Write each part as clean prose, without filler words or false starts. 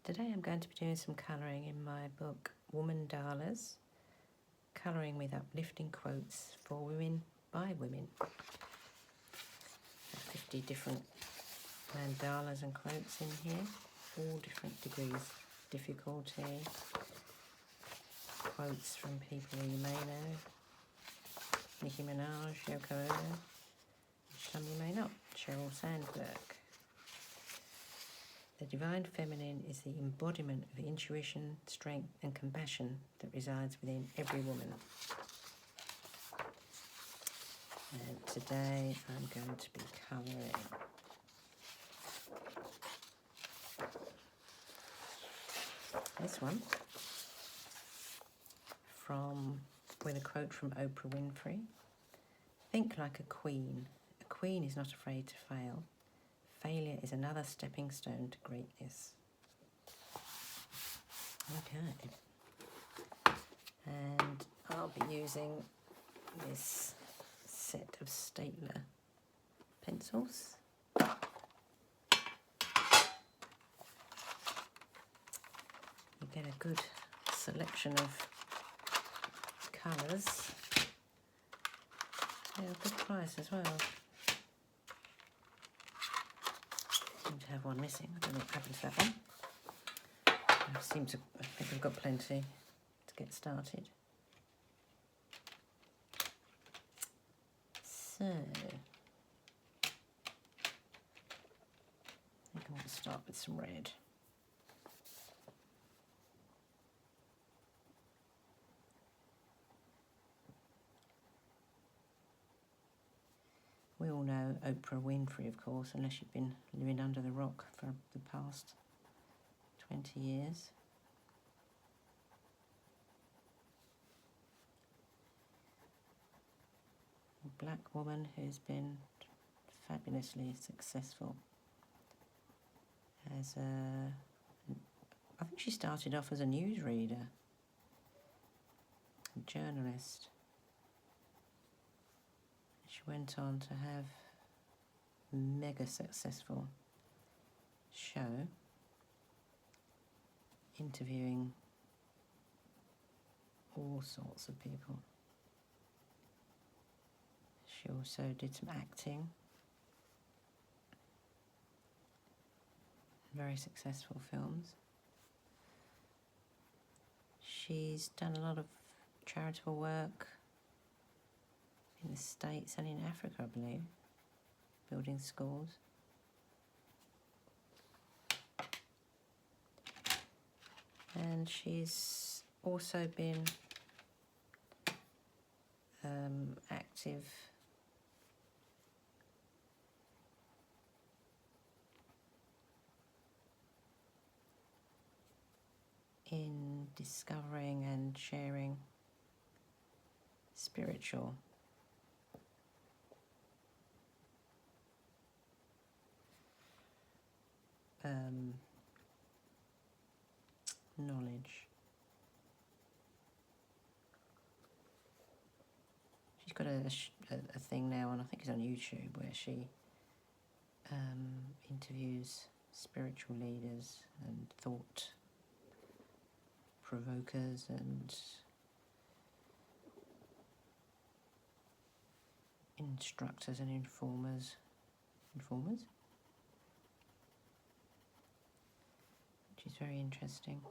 Today I'm going to be doing some colouring in my book Woman Dalas, colouring with uplifting quotes for women by women. 50 different mandalas and quotes in here, all different degrees of difficulty. Quotes from people you may know, Nicki Minaj, Yoko Ono, some you may not, Sheryl Sandberg. The divine feminine is the embodiment of intuition, strength and compassion that resides within every woman. And today I'm going to be colouring this one with a quote from Oprah Winfrey. Think like a queen. A queen is not afraid to fail. Failure is another stepping stone to greatness. Okay. And I'll be using this set of stapler pencils. You get a good selection of colours. Yeah, good price as well. Seem to have one missing. I don't know what happened to that one. I think I've got plenty to get started. So, I think I want to start with some red. We all know Oprah Winfrey, of course, unless you've been living under the rock for the past 20 years. A black woman who's been fabulously successful as I think she started off as a newsreader, a journalist. She went on to have a mega successful show, interviewing all sorts of people. She also did some acting, very successful films. She's done a lot of charitable work in the States and in Africa, I believe, building schools. And she's also been active in discovering and sharing spiritual knowledge. She's got a thing now, and I think it's on YouTube, where she interviews spiritual leaders and thought provokers and instructors and informers, which is very interesting.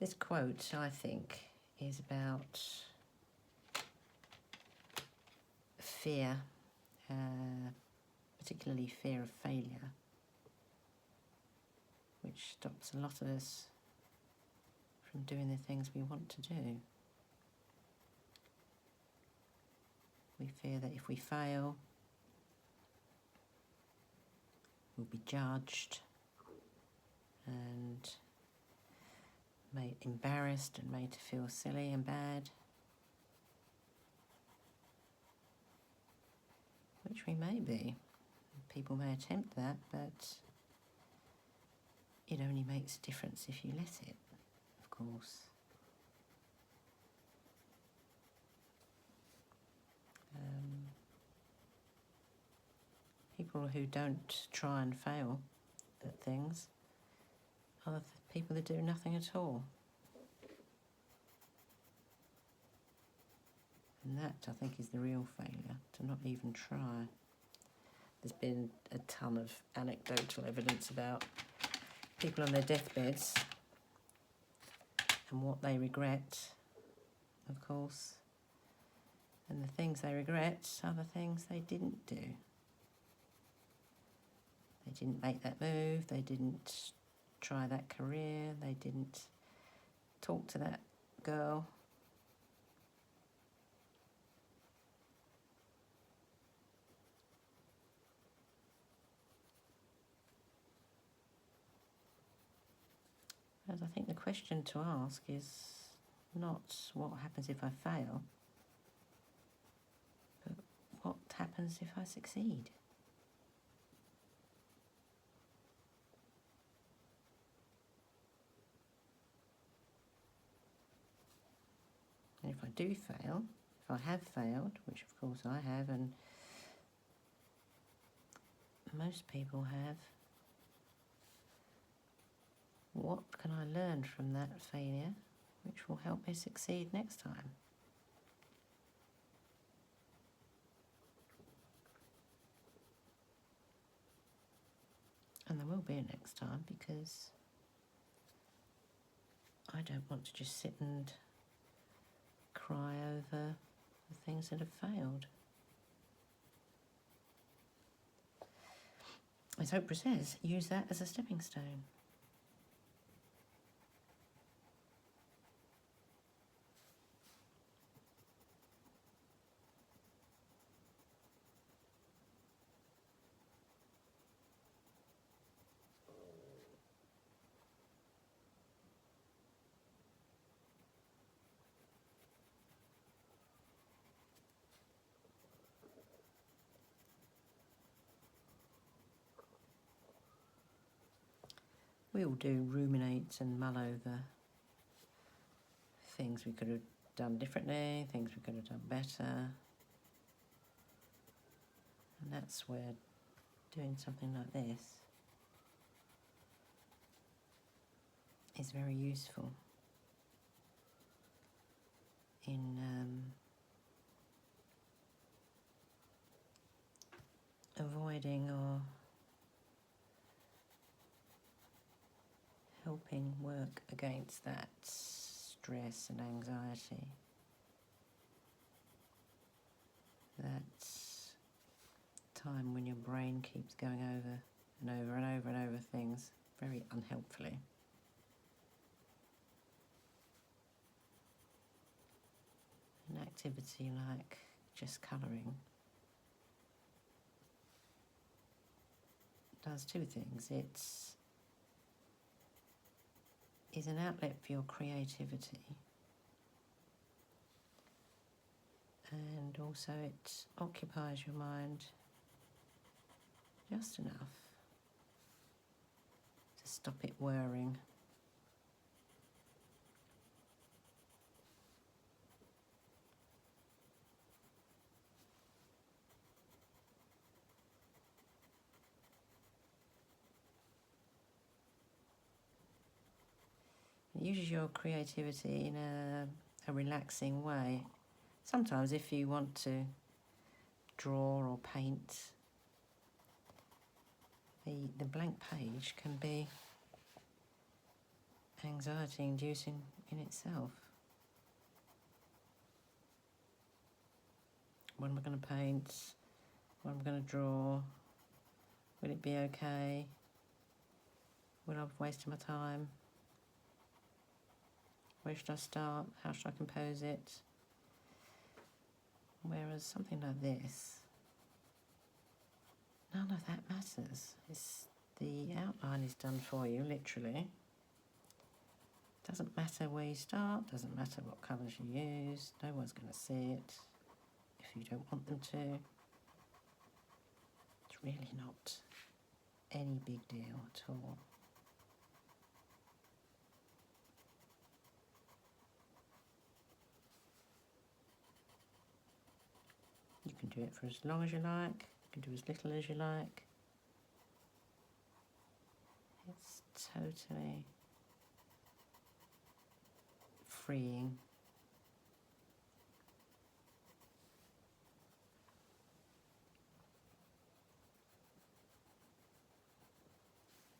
This quote, I think, is about fear, particularly fear of failure, which stops a lot of us from doing the things we want to do. We fear that if we fail, we'll be judged and made embarrassed and made to feel silly and bad, which we may be. People may attempt that, but it only makes a difference if you let it, of course. people who don't try and fail at things are the people that do nothing at all. And that, I think, is the real failure, to not even try. There's been a ton of anecdotal evidence about people on their deathbeds and what they regret, of course. And the things they regret are the things they didn't do. They didn't make that move, they didn't try that career, they didn't talk to that girl. And I think the question to ask is not what happens if I fail, but what happens if I succeed? And if I do fail, if I have failed, which of course I have, and most people have, what can I learn from that failure which will help me succeed next time? And there will be a next time, because I don't want to just sit and cry over the things that have failed. As Oprah says, use that as a stepping stone. We all do ruminate and mull over things we could have done differently, things we could have done better. And that's where doing something like this is very useful in avoiding or helping work against that stress and anxiety, that time when your brain keeps going over and over and over and over things very unhelpfully. An activity like just colouring does two things. It is an outlet for your creativity, and also it occupies your mind just enough to stop it whirring. It uses your creativity in a relaxing way. Sometimes if you want to draw or paint, the blank page can be anxiety-inducing in itself. What am I going to paint? What am I going to draw? Will it be okay? Will I have wasted my time? Where should I start? How should I compose it? Whereas something like this, none of that matters. The outline is done for you, literally. Doesn't matter where you start, doesn't matter what colours you use, no one's going to see it if you don't want them to. It's really not any big deal at all. You can do it for as long as you like, you can do as little as you like. totally freeing.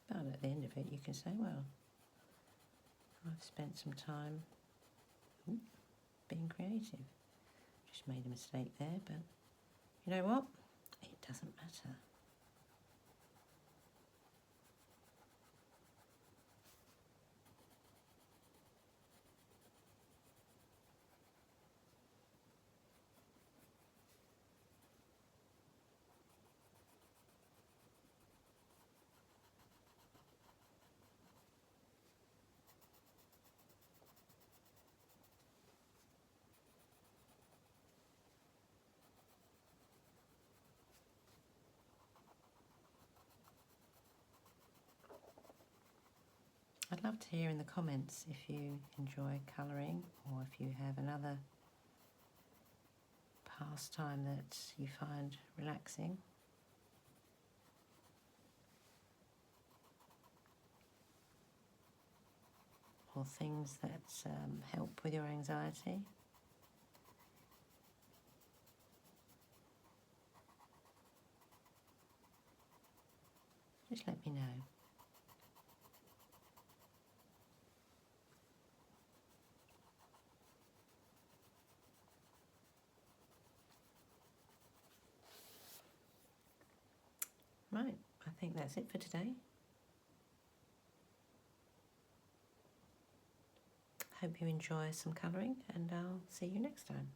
But at the end of it, you can say, well, I've spent some time being creative. Just made a mistake there, but you know what? It doesn't matter. I'd love to hear in the comments if you enjoy colouring or if you have another pastime that you find relaxing. Or things that help with your anxiety. Just let me know. Right, I think that's it for today. Hope you enjoy some colouring, and I'll see you next time.